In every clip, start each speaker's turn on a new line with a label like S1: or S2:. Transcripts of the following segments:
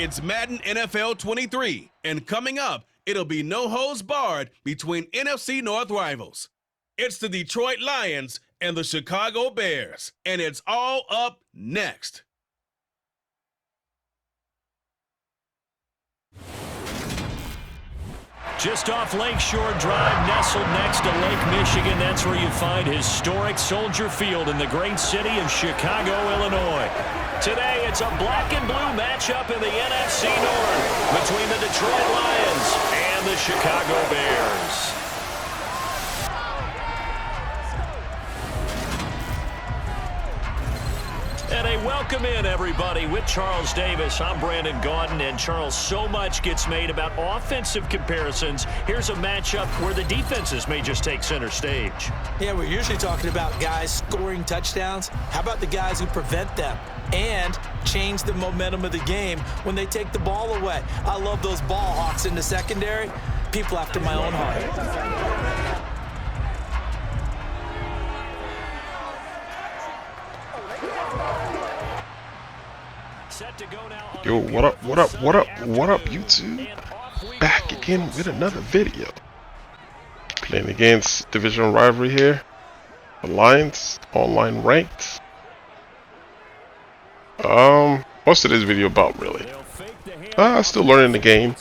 S1: It's Madden NFL 23, and coming up, it'll be no holds barred between NFC North rivals. It's the Detroit Lions and the Chicago Bears, and it's all up next.
S2: Just off Lakeshore Drive, nestled next to Lake Michigan, that's where you find historic Soldier Field in the great city of Chicago, Illinois. Today, it's a black and blue matchup in the NFC North between the Detroit Lions and the Chicago Bears. And a welcome in, everybody, with Charles Davis. I'm Brandon Gaudin, and Charles, so much gets made about offensive comparisons. Here's a matchup where the defenses may just take center stage.
S3: Yeah, we're usually talking about guys scoring touchdowns. How about the guys who prevent them and change the momentum of the game when they take the ball away? I love those ball hawks in the secondary. People after my own heart.
S4: Yo, what up, YouTube? Back again with another video. Playing against division rivalry here. The Lions, online ranked. What's today's video about, really? Still learning the game.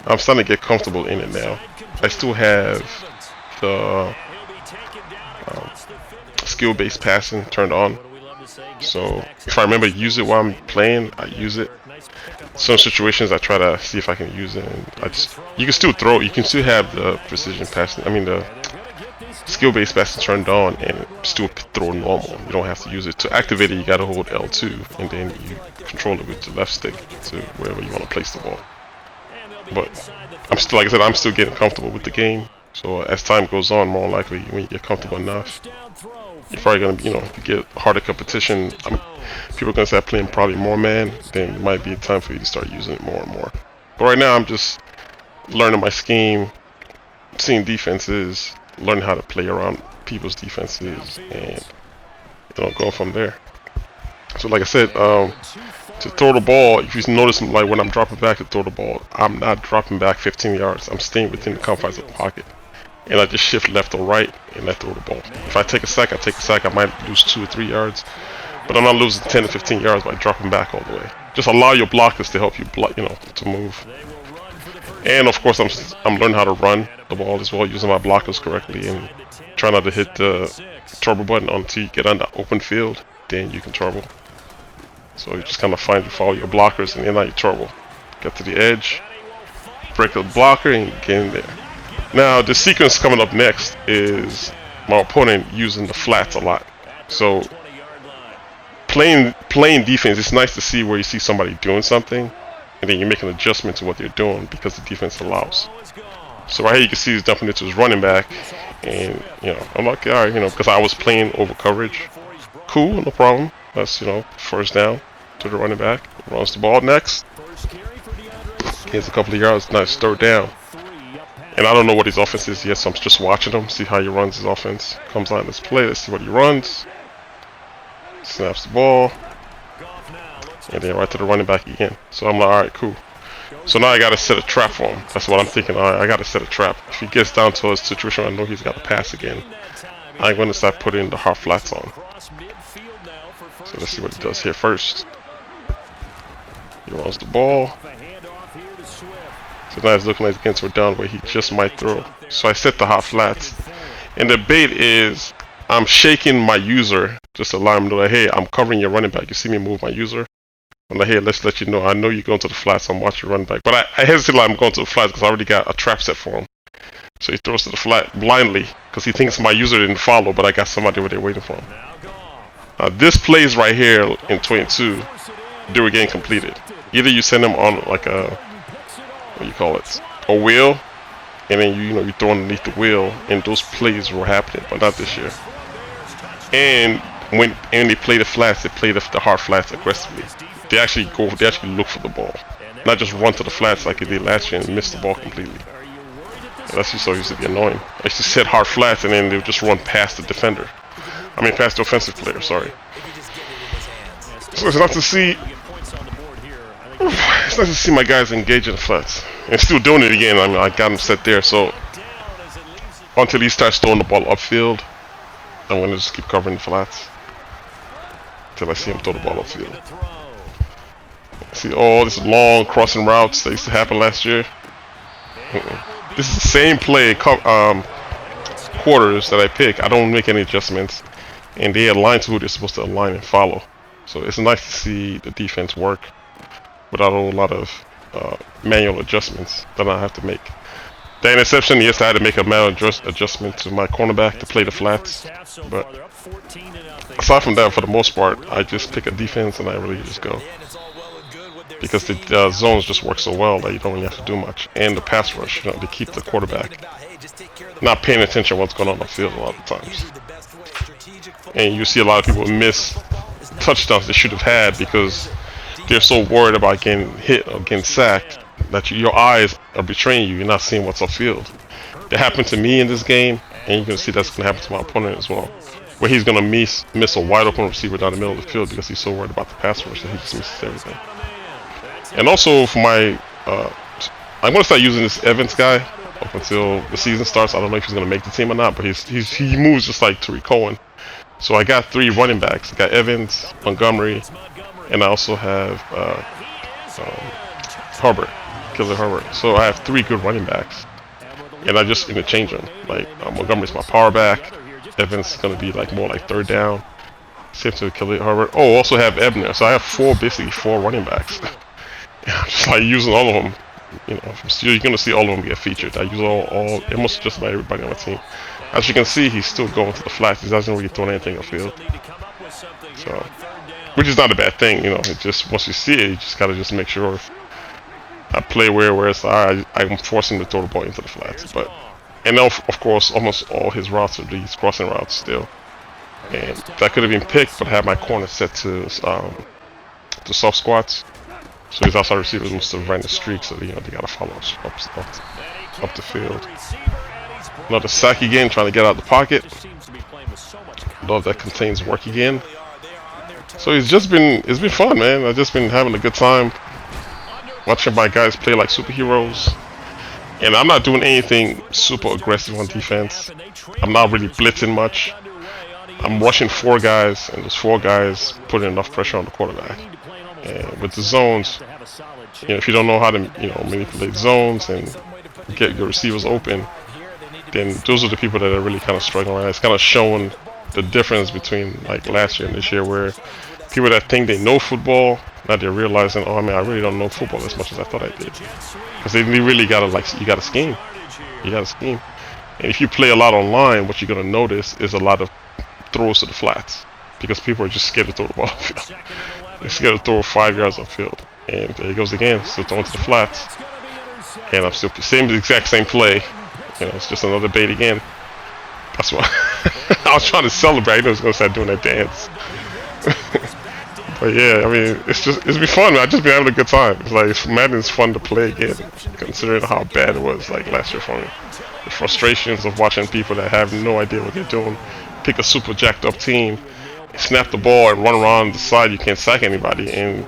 S4: I'm starting to get comfortable in it now. I still have the skill-based passing turned on. So if I remember to use it while I'm playing, I use it. Some situations I try to see if I can use it, and you can still throw. You can still have the precision passing. I mean the skill-based passing turned on and still throw normal. You don't have to use it. To activate it, you gotta hold L2 and then you control it with the left stick to wherever you want to place the ball. But I'm still, like I said, I'm still getting comfortable with the game. So as time goes on, more likely when you get comfortable enough, you're probably gonna, you get harder competition. People are gonna start playing probably more man. Then it might be a time for you to start using it more and more. But right now, I'm just learning my scheme, seeing defenses, learning how to play around people's defenses, and going from there. So, like I said, to throw the ball, if you notice, like when I'm dropping back to throw the ball, I'm not dropping back 15 yards. I'm staying within the confines of the pocket. And I just shift left or right, and I throw the ball. If I take a sack, I might lose 2 or 3 yards. But I'm not losing 10 to 15 yards by dropping back all the way. Just allow your blockers to help you, to move. And of course, I'm learning how to run the ball as well, using my blockers correctly, and try not to hit the turbo button until you get on the open field. Then you can turbo. So you just kind of follow your blockers, and then you turbo. Get to the edge, break the blocker, and get in there. Now, the sequence coming up next is my opponent using the flats a lot. So, playing defense, it's nice to see where you see somebody doing something, and then you make an adjustment to what they're doing because the defense allows. So right here you can see he's dumping it to his running back, and I'm like, alright, because I was playing over coverage. Cool, no problem. That's first down to the running back. Runs the ball next. Gets a couple of yards. Nice third down. And I don't know what his offense is yet, so I'm just watching him, see how he runs his offense. Comes on this play, let's see what he runs. Snaps the ball. And then right to the running back again. So I'm like, alright, cool. So now I gotta set a trap for him. That's what I'm thinking. Alright, I gotta set a trap. If he gets down to a situation I know he's gotta pass again, I'm gonna start putting the hard flats on. So let's see what he does here first. He runs the ball. So now it's looking like it's getting to a down where he just might throw. So I set the hot flats. And the bait is I'm shaking my user just to allow him to know that, hey, I'm covering your running back. You see me move my user? I'm like, hey, let's let you know. I know you're going to the flats. I'm watching your running back. But I hesitate like I'm going to the flats because I already got a trap set for him. So he throws to the flat blindly because he thinks my user didn't follow, but I got somebody over there waiting for him. This plays right here in 22, they were getting completed. Either you send them on like a, a wheel, and then you throw underneath the wheel, and those plays were happening, but not this year. And when they play the flats, they play the hard flats aggressively. They actually look for the ball, not just run to the flats like they did last year and miss the ball completely. And that's just so used to be annoying. I used to set hard flats, and then they would just run past the defender. I mean, past the offensive player, sorry. So it's not to see it's nice to see my guys engage in the flats and still doing it again. I mean, I got him set there, so until he starts throwing the ball upfield, I'm gonna just keep covering the flats until I see him throw the ball upfield. See all this long crossing routes that used to happen last year. This is the same play quarters that I pick. I don't make any adjustments, and they align to who they're supposed to align and follow. So it's nice to see the defense work without a whole lot of manual adjustments that I have to make. The interception, yes, I had to make a manual adjustment to my cornerback to play the flats, but aside from that, for the most part, I just pick a defense and I really just go. Because the zones just work so well that you don't really have to do much. And the pass rush, you know, they keep the quarterback not paying attention to what's going on the field a lot of times. And you see a lot of people miss touchdowns they should have had because they're so worried about getting hit or getting sacked that your eyes are betraying you. You're not seeing what's upfield. That happened to me in this game, and you can see that's going to happen to my opponent as well. Where he's going to miss a wide open receiver down the middle of the field because he's so worried about the pass rush that he just misses everything. And also for my, I'm going to start using this Evans guy up until the season starts. I don't know if he's going to make the team or not, but he moves just like Tariq Cohen. So I got 3 running backs. I got Evans, Montgomery, and I also have Herbert, Khalil Herbert. So I have 3 good running backs, and I just interchange them. Like Montgomery's my power back. Evans is going to be like more like third down. Same to Khalil Herbert. Oh, also have Ebner. So I have basically 4 running backs. I'm just like using all of them. You know, you're gonna see all of them get featured. I use almost just about everybody on my team. As you can see, he's still going to the flats. He doesn't really throw anything upfield. So, which is not a bad thing, you know. It just once you see it, you just gotta just make sure I play where it's I'm forcing to throw the ball into the flats. But and of course, almost all his routes are these crossing routes still. And that could have been picked, but I had my corner set to soft squats. So his outside receivers must have ran the streak, so you know they gotta follow us up the field. Another sack again, trying to get out of the pocket. Love that contains work again. So it's been fun, man. I've just been having a good time watching my guys play like superheroes. And I'm not doing anything super aggressive on defense. I'm not really blitzing much. I'm rushing 4 guys, and those 4 guys putting enough pressure on the quarterback. And with the zones, you know, if you don't know how to, you know, manipulate zones and get your receivers open, then those are the people that are really kind of struggling. It's kind of showing the difference between like last year and this year, where people that think they know football, now they're realizing, oh man, I really don't know football as much as I thought I did. Because they really gotta you gotta scheme. You gotta scheme. And if you play a lot online, what you're gonna notice is a lot of throws to the flats, because people are just scared to throw the ball upfield. They're scared to throw 5 yards upfield. And there he goes again, still throwing to the flats. And I'm still exact same play. You know, it's just another bait again. That's why I was trying to celebrate. I knew I was gonna start doing that dance. But yeah, I mean, it's been fun, man. I've just been having a good time. It's like Madden's fun to play again, considering how bad it was like last year for me. The frustrations of watching people that have no idea what they're doing, pick a super jacked up team, snap the ball and run around the side. You can't sack anybody and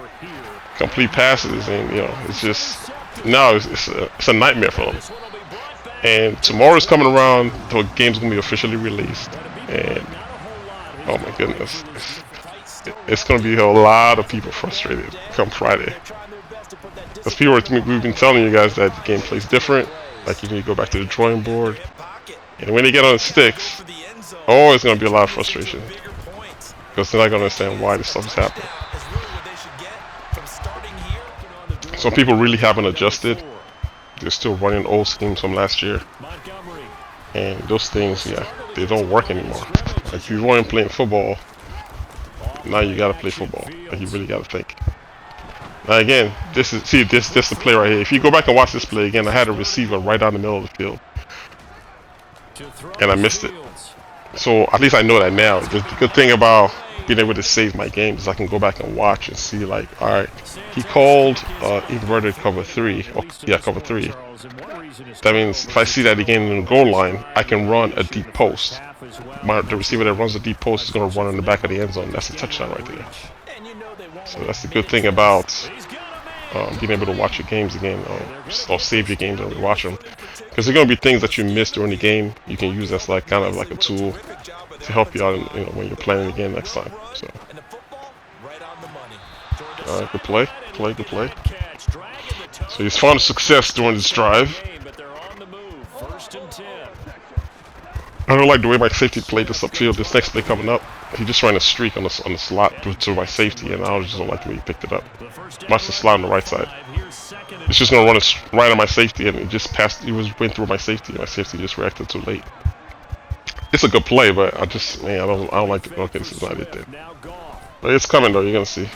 S4: complete passes, and you know, it's just now it's a nightmare for them. And tomorrow's coming around, the game's gonna be officially released, and oh my goodness, it's gonna be a lot of people frustrated come Friday. Because we've been telling you guys that the gameplay's different, like you need to go back to the drawing board, and when they get on the sticks, oh, it's gonna be a lot of frustration, because they're not gonna understand why this stuff is happening. Some people really haven't adjusted. They're still running old schemes from last year, and those things, yeah, they don't work anymore. Like if you weren't playing football, now you gotta play football. Like you really gotta think. Now again, this is the play right here. If you go back and watch this play again, I had a receiver right down the middle of the field, and I missed it. So at least I know that now. The good thing about being able to save my games is I can go back and watch and see, like, all right, he called inverted cover 3. Oh, yeah, cover 3. That means if I see that again in the goal line, I can run a deep post. The receiver that runs a deep post is going to run in the back of the end zone. That's a touchdown right there. So that's the good thing about being able to watch your games again, or save your games and watch them, because they're gonna be things that you missed during the game. You can use as like kind of like a tool to help you out, when you're playing again next time. So, good play, good play. So he's found success during this drive. I don't like the way my safety played this upfield. This next play coming up, he just ran a streak on the slot to my safety, and I just don't like the way he picked it up. Watch the slot on the right side. It's just gonna run right on my safety, and it just passed. He went through my safety, and my safety just reacted too late. It's a good play, but I don't like it. Okay, this is not it then. But it's coming though. You're gonna see.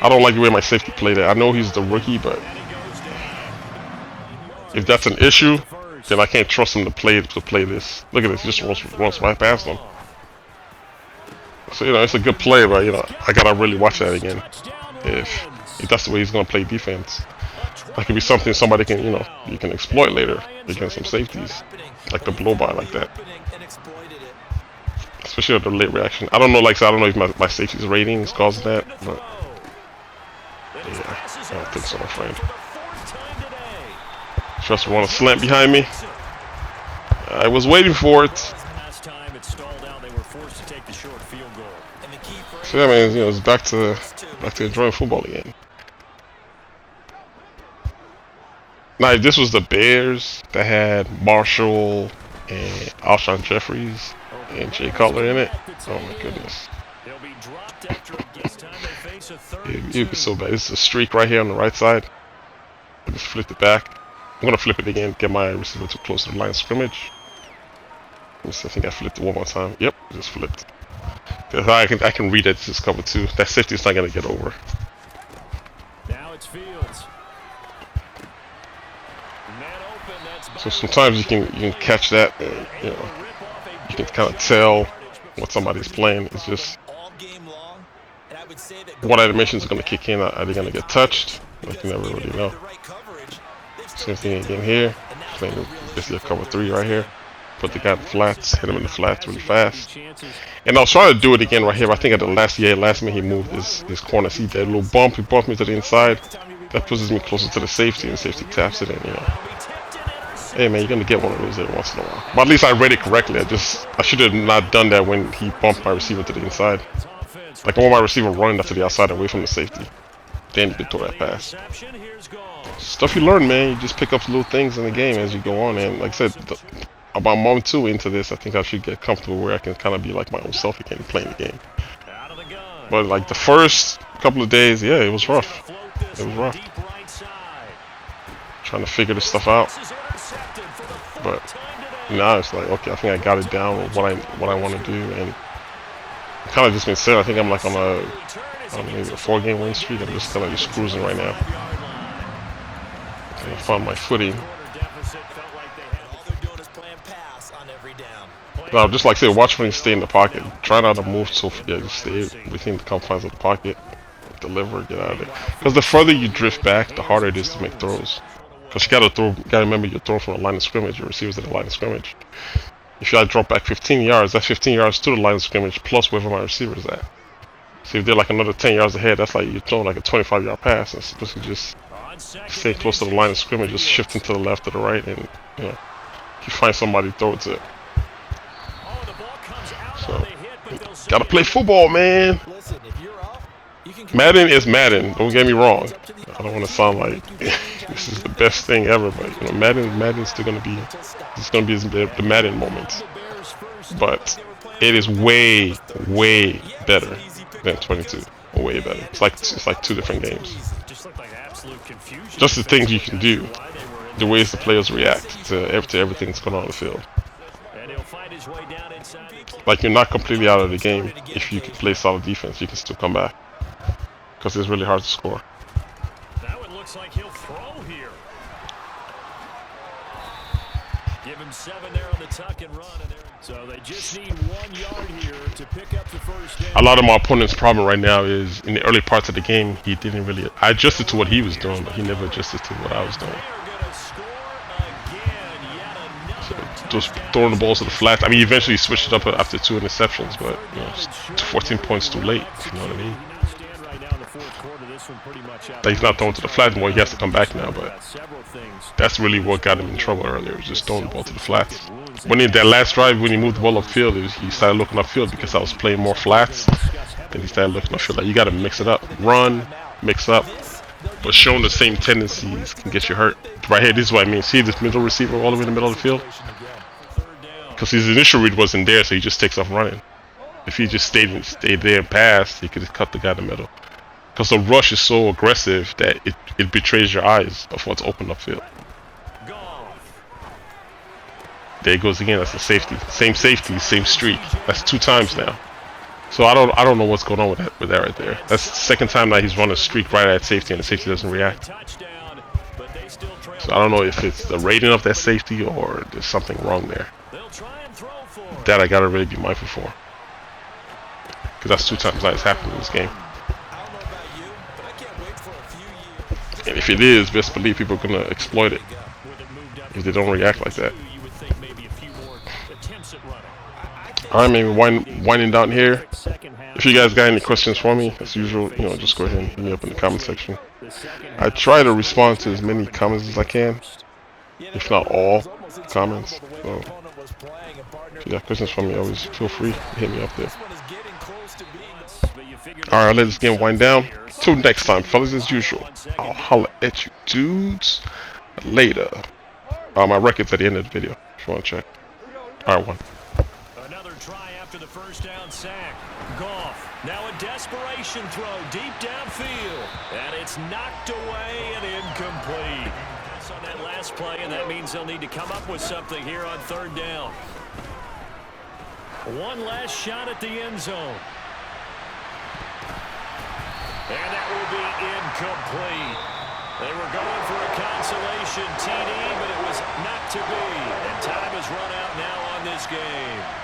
S4: I don't like the way my safety played it. I know he's the rookie, but if that's an issue, then I can't trust him to play this. Look at this, he just runs right past him. So it's a good play, but I gotta really watch that again. If that's the way he's gonna play defense, that could be something somebody can you can exploit later against some safeties, like the blow by like that. Especially with the late reaction. I don't know, I don't know if my safety's rating is causing that, but yeah, I don't think so, my friend. Just want to slant behind me. I was waiting for it. So yeah, man, it's back to enjoying football again. Now, if this was the Bears that had Marshall and Alshon Jeffries and Jay Cutler in it, oh my goodness. It'd be so bad. This is a streak right here on the right side. I just flipped it back. I'm gonna flip it again, get my receiver too close to the line of scrimmage. Let me see, I think I flipped it one more time. Yep, just flipped. I can read that this is cover 2. That safety is not gonna get over.
S2: Now it's Fields.
S4: So sometimes you can catch that, and, you can kind of tell what somebody's playing. It's just what animations are gonna kick in. Are they gonna get touched? Like, you never really know. Same thing again here. Playing basically a cover 3 right here. Put the guy in the flats, hit him in the flats really fast. And I was trying to do it again right here. I think at the last minute he moved his corner. See that little bump? He bumped me to the inside. That pushes me closer to the safety, and the safety taps it in. Hey man, you're gonna get one of those every once in a while. But at least I read it correctly. I should have not done that when he bumped my receiver to the inside. Like I want my receiver running up to the outside away from the safety. Then you can throw that pass. Stuff you learn, man. You just pick up little things in the game as you go on. And like I said, about month 2 into this, I think I should get comfortable where I can kind of be like my own self again playing the game. But like the first couple of days, yeah, it was rough. It was rough. Trying to figure this stuff out. But now it's like, okay, I think I got it down with what I want to do, and kind of just been saying, I think I'm like on maybe a 4-game win streak. I'm just kind of just cruising right now. I found my footing. Now, just like I said, watch when you stay in the pocket. Try not to move so just stay within the confines of the pocket. Deliver, get out of there. Because the further you drift back, the harder it is to make throws. Because you gotta remember you're throwing from the line of scrimmage. Your receiver's at the line of scrimmage. If you drop back 15 yards, that's 15 yards to the line of scrimmage plus wherever my receiver's at. So if they're like another 10 yards ahead, that's like you're throwing like a 25-yard pass. And so just stay close to the line of scrimmage, just shifting to the left or the right, and if you find somebody, throw it to. So gotta play football, man. Madden is Madden. Don't get me wrong. I don't want to sound like this is the best thing ever, but Madden's still gonna be. It's gonna be the Madden moment. But it is way, way better than 22. Way better. It's like 2 different games. Just the things you can do, the ways the players react to everything that's going on the field. Like you're not completely out of the game if you can play solid defense. You can still come back because it's really hard to score.
S2: That one looks like he'll throw here. Give him 7 there on the tuck and run, and so they just need 1 yard here to pick up the first down.
S4: A lot of my opponent's problem right now is in the early parts of the game, he didn't really. I adjusted to what he was doing, but he never adjusted to what I was doing. So just throwing the balls to the flat. I mean, eventually he switched it up after 2 interceptions, but 14 points too late. You know what I mean? that he's not throwing to the flats more. He has to come back now, but that's really what got him in trouble earlier, was just throwing the ball to the flats. When he that last drive, when he moved the ball upfield, he started looking upfield because I was playing more flats. Then he started looking upfield. Like, you got to mix it up, run, mix up. But showing the same tendencies can get you hurt. Right here, this is what I mean. See this middle receiver all the way in the middle of the field? Because his initial read wasn't there, so he just takes off running. If he just stayed there and passed, he could have cut the guy in the middle. Because the rush is so aggressive that it betrays your eyes of what's open upfield. There it goes again. That's the safety. Same safety, same streak. That's 2 times now. So I don't know what's going on with that right there. That's the second time that he's run a streak right at safety and the safety doesn't react. So I don't know if it's the rating of that safety or there's something wrong there. That I gotta really be mindful for. Because that's 2 times that has happened in this game. And if it is, best believe people are gonna exploit it if they don't react like that. Alright, maybe winding down here. If you guys got any questions for me, as usual, just go ahead and hit me up in the comment section. I try to respond to as many comments as I can, if not all comments. So if you got questions for me, always feel free to hit me up there. Alright, let this game wind down. Till next time, fellas, as usual, I'll holla at you dudes later. My record's at the end of the video, if you want to check. Alright, one.
S2: Try after the first down sack. Goff, now a desperation throw deep downfield. And it's knocked away and incomplete. That's on that last play, and that means they'll need to come up with something here on 3rd down. One last shot at the end zone. And that will be incomplete. They were going for a consolation TD, but it was not to be. And time has run out now on this game.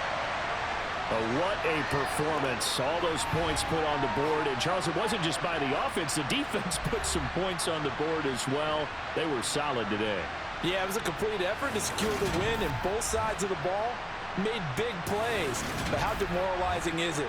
S2: What a performance. All those points put on the board. And, Charles, it wasn't just by the offense. The defense put some points on the board as well. They were solid today.
S3: Yeah, it was a complete effort to secure the win, and both sides of the ball made big plays. But how demoralizing is it